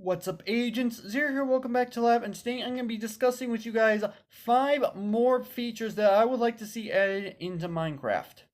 What's up, agents? Zer here, welcome back to Lab, and today I'm going to be discussing with you guys 5 more features that I would like to see added into Minecraft.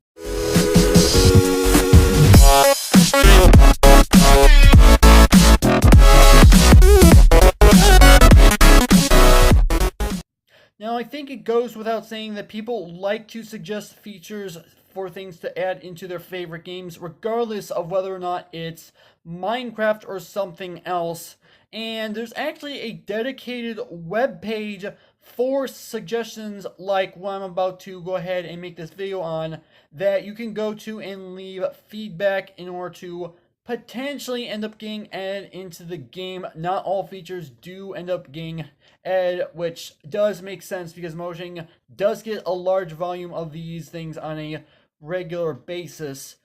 Now, I think it goes without saying that people like to suggest features for things to add into their favorite games, regardless of whether or not it's Minecraft or something else. And there's actually a dedicated web page for suggestions like what I'm about to go ahead and make this video on, that you can go to and leave feedback in order to potentially end up getting added into the game. Not all features do end up getting added, which does make sense because Mojang does get a large volume of these things on a regular basis.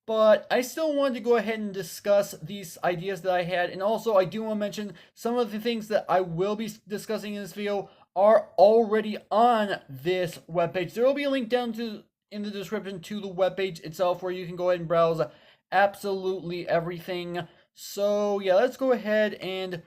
But I still wanted to go ahead and discuss these ideas that I had, and also I do want to mention some of the things that I will be discussing in this video are already on this webpage. There will be a link down in the description to the webpage itself where you can go ahead and browse absolutely everything. So yeah, let's go ahead and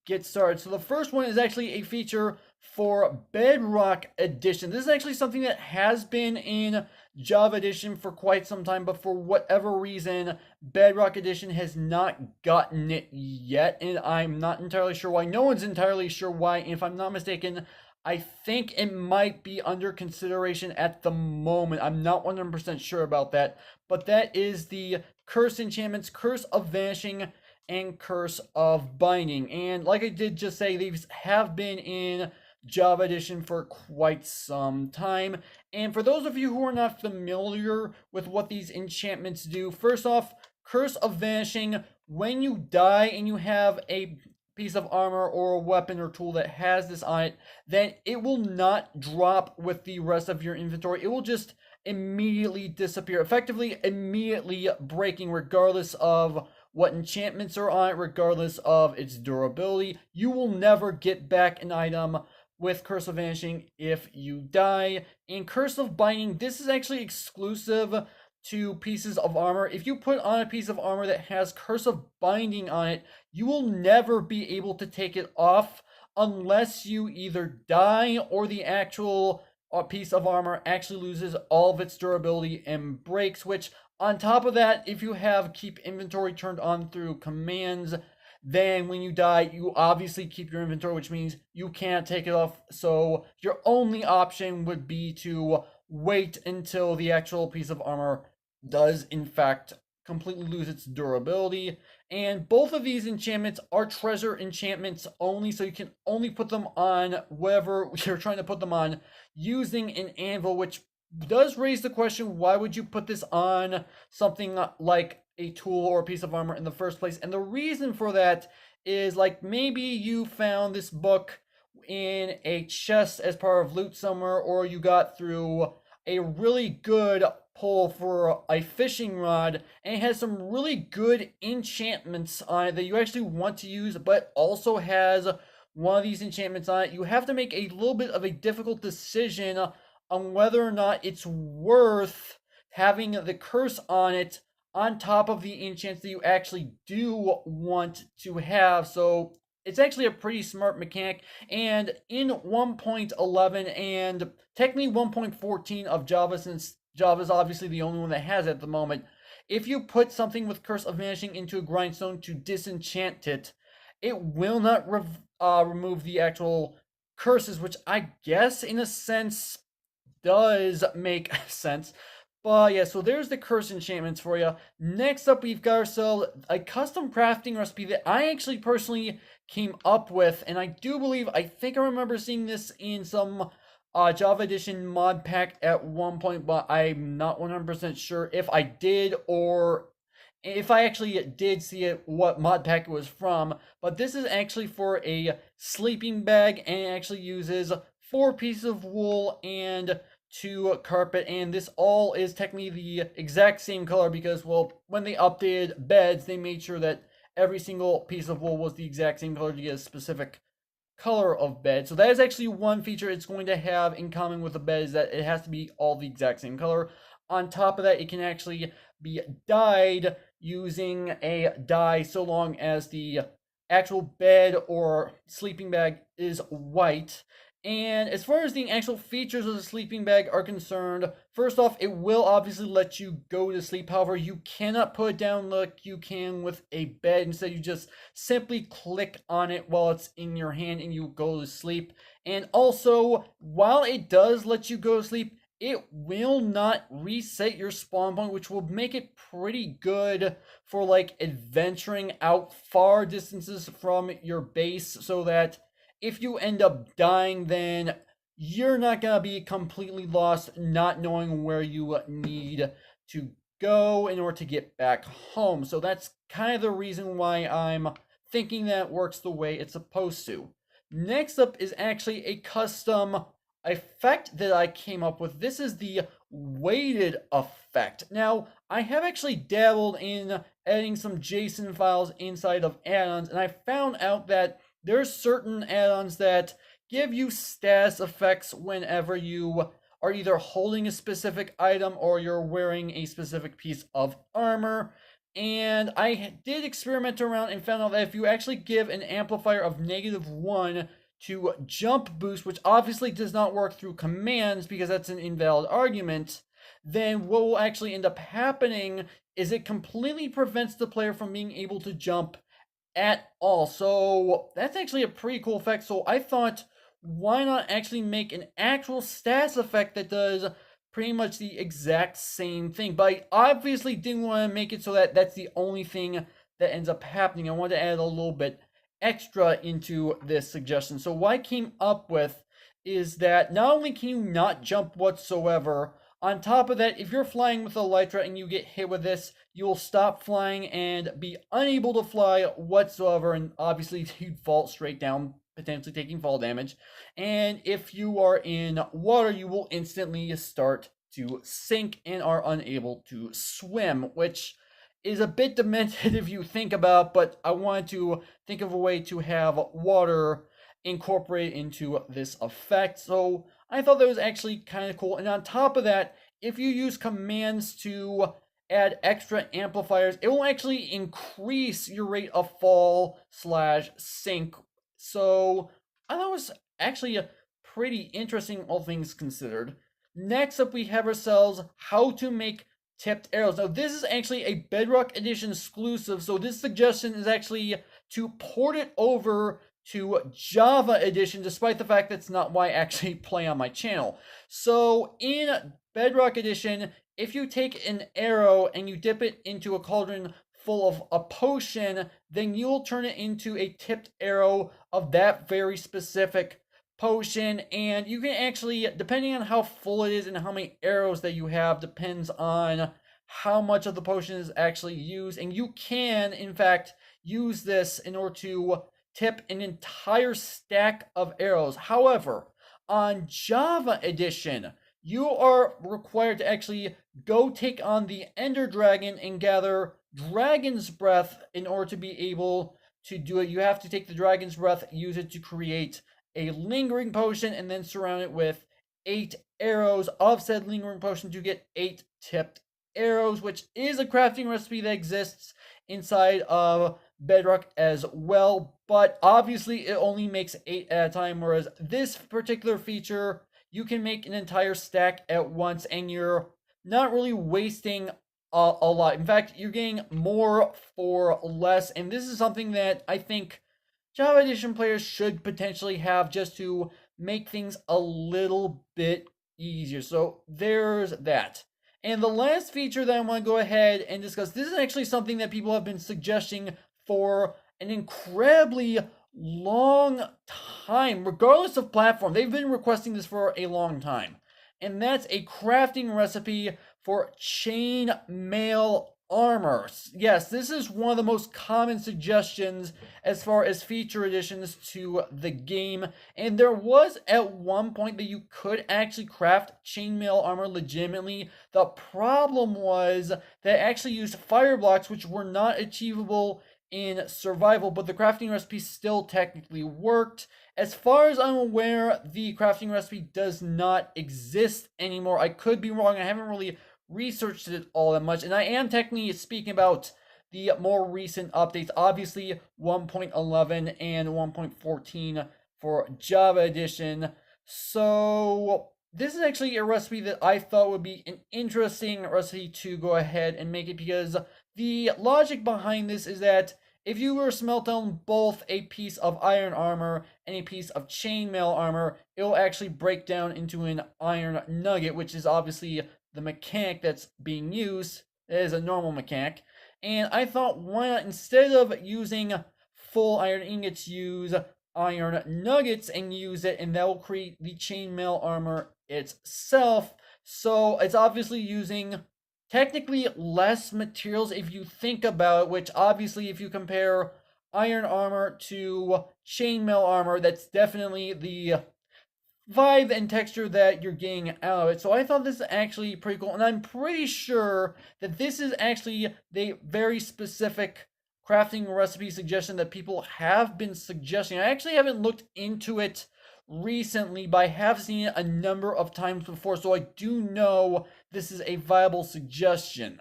get started. So the first one is actually a feature for Bedrock Edition. This is actually something that has been in Java Edition for quite some time, but for whatever reason, Bedrock Edition has not gotten it yet, and I'm not entirely sure why. No one's entirely sure why, and if I'm not mistaken, I think it might be under consideration at the moment. I'm not 100% sure about that, but that is the Curse Enchantments, Curse of Vanishing, and Curse of Binding. And like I did just say, these have been in Java Edition for quite some time. And for those of you who are not familiar with what these enchantments do, first off, Curse of Vanishing, when you die and you have a piece of armor or a weapon or tool that has this on it, then it will not drop with the rest of your inventory. It will just immediately disappear, effectively immediately breaking, regardless of what enchantments are on it, regardless of its durability. You will never get back an item with Curse of Vanishing if you die. And Curse of Binding, this is actually exclusive to pieces of armor. If you put on a piece of armor that has Curse of Binding on it, you will never be able to take it off unless you either die or the actual piece of armor actually loses all of its durability and breaks, which on top of that, if you have keep inventory turned on through commands, then when you die, you obviously keep your inventory, which means you can't take it off. So your only option would be to wait until the actual piece of armor does in fact completely lose its durability. And both of these enchantments are treasure enchantments only, so you can only put them on whatever you're trying to put them on using an anvil, which does raise the question, why would you put this on something like a tool or a piece of armor in the first place? And the reason for that is, like, maybe you found this book in a chest as part of loot somewhere, or you got through a really good pull for a fishing rod and it has some really good enchantments on it that you actually want to use, but also has one of these enchantments on it. You have to make a little bit of a difficult decision on whether or not it's worth having the curse on it on top of the enchants that you actually do want to have. So it's actually a pretty smart mechanic, and in 1.11 and technically 1.14 of Java, since Java is obviously the only one that has it at the moment, if you put something with Curse of Vanishing into a grindstone to disenchant it, it will not remove the actual curses, which I guess in a sense does make sense. But yeah, so there's the curse enchantments for you. Next up, we've got ourselves a custom crafting recipe that I actually personally came up with, and I do believe, I think I remember seeing this in some Java Edition mod pack at one point, but I'm not 100% sure if I did, or if I actually did see it, what mod pack it was from. But this is actually for a sleeping bag, and it actually uses 4 pieces of wool and 2 carpet, and this all is technically the exact same color because, well, when they updated beds, they made sure that every single piece of wool was the exact same color to get a specific color of bed. So that is actually one feature it's going to have in common with the bed, is that it has to be all the exact same color. On top of that, it can actually be dyed using a dye so long as the actual bed or sleeping bag is white. And as far as the actual features of the sleeping bag are concerned, first off, it will obviously let you go to sleep. However, you cannot put it down like you can with a bed. Instead, you just simply click on it while it's in your hand and you go to sleep. And also, while it does let you go to sleep, it will not reset your spawn point, which will make it pretty good for like adventuring out far distances from your base, so that if you end up dying, then you're not gonna be completely lost, not knowing where you need to go in order to get back home. So that's kind of the reason why I'm thinking that works the way it's supposed to. Next up is actually a custom effect that I came up with. This is the weighted effect. Now, I have actually dabbled in adding some JSON files inside of add-ons, and I found out that there's certain add-ons that give you status effects whenever you are either holding a specific item or you're wearing a specific piece of armor. And I did experiment around and found out that if you actually give an amplifier of -1 to jump boost, which obviously does not work through commands because that's an invalid argument, then what will actually end up happening is it completely prevents the player from being able to jump at all. So that's actually a pretty cool effect. So I thought, why not actually make an actual stats effect that does pretty much the exact same thing? But I obviously didn't want to make it so that that's the only thing that ends up happening. I wanted to add a little bit extra into this suggestion. So what I came up with is that not only can you not jump whatsoever, on top of that, if you're flying with Elytra and you get hit with this, you will stop flying and be unable to fly whatsoever, and obviously you'd fall straight down, potentially taking fall damage. And if you are in water, you will instantly start to sink and are unable to swim, which is a bit demented if you think about, but I wanted to think of a way to have water incorporated into this effect. So I thought that was actually kind of cool. And on top of that, if you use commands to add extra amplifiers, it will actually increase your rate of fall slash sink. So I thought it was actually a pretty interesting, all things considered. Next up, we have ourselves how to make tipped arrows. Now, this is actually a Bedrock Edition exclusive, so this suggestion is actually to port it over to Java Edition, despite the fact that's not why I actually play on my channel. So in Bedrock Edition, if you take an arrow and you dip it into a cauldron full of a potion, then you'll turn it into a tipped arrow of that very specific potion. And you can actually, depending on how full it is and how many arrows that you have, depends on how much of the potion is actually used. And you can, in fact, use this in order to tip an entire stack of arrows. However, on Java Edition, you are required to actually go take on the Ender Dragon and gather Dragon's Breath in order to be able to do it. You have to take the Dragon's Breath, use it to create a lingering potion, and then surround it with 8 arrows of said lingering potion to get 8 tipped arrows, which is a crafting recipe that exists inside of Bedrock as well, but obviously it only makes 8 at a time, whereas this particular feature, you can make an entire stack at once, and you're not really wasting a lot. In fact, you're getting more for less, and this is something that I think Java Edition players should potentially have just to make things a little bit easier. So there's that. And the last feature that I want to go ahead and discuss, this is actually something that people have been suggesting for an incredibly long time, regardless of platform. They've been requesting this for a long time. And that's a crafting recipe for Chainmail Armor. Yes, this is one of the most common suggestions as far as feature additions to the game. And there was at one point that you could actually craft Chainmail Armor legitimately. The problem was that it actually used fire blocks, which were not achievable in survival, but the crafting recipe still technically worked. As far as I'm aware, the crafting recipe does not exist anymore. I could be wrong. I haven't really researched it all that much, and I am technically speaking about the more recent updates, obviously 1.11 and 1.14 for Java Edition. So this is actually a recipe that I thought would be an interesting recipe to go ahead and make it, because the logic behind this is that if you were to smelt down both a piece of iron armor and a piece of chainmail armor, it will actually break down into an iron nugget, which is obviously the mechanic that's being used. It is a normal mechanic. And I thought, why not, instead of using full iron ingots, use iron nuggets and use it, and that will create the chainmail armor itself. So it's obviously using technically less materials if you think about it, which obviously if you compare iron armor to chainmail armor, that's definitely the vibe and texture that you're getting out of it. So I thought this is actually pretty cool, and I'm pretty sure that this is actually the very specific crafting recipe suggestion that people have been suggesting. I actually haven't looked into it recently, but I have seen it a number of times before, so I do know this is a viable suggestion.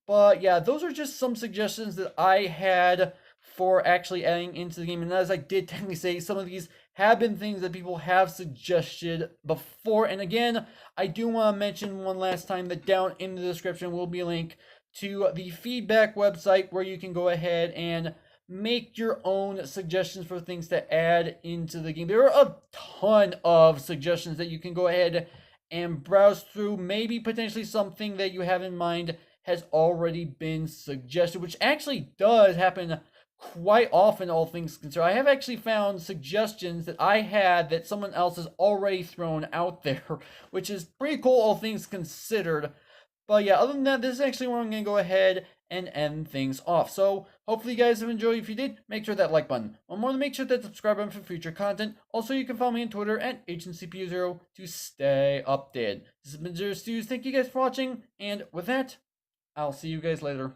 But yeah, those are just some suggestions that I had for actually adding into the game. And as I did technically say, some of these have been things that people have suggested before. And again, I do want to mention one last time that down in the description will be a link to the feedback website where you can go ahead and make your own suggestions for things to add into the game. There are a ton of suggestions that you can go ahead and browse through. Maybe potentially something that you have in mind has already been suggested, which actually does happen quite often, all things considered. I have actually found suggestions that I had that someone else has already thrown out there, which is pretty cool, all things considered. But yeah, other than that, this is actually where I'm going to go ahead and end things off. So hopefully you guys have enjoyed. If you did, make sure that like button. One more, to make sure that subscribe button for future content. Also, you can follow me on Twitter at AgentCPU0 to stay updated. This has been Zer0's. Thank you guys for watching, and with that, I'll see you guys later.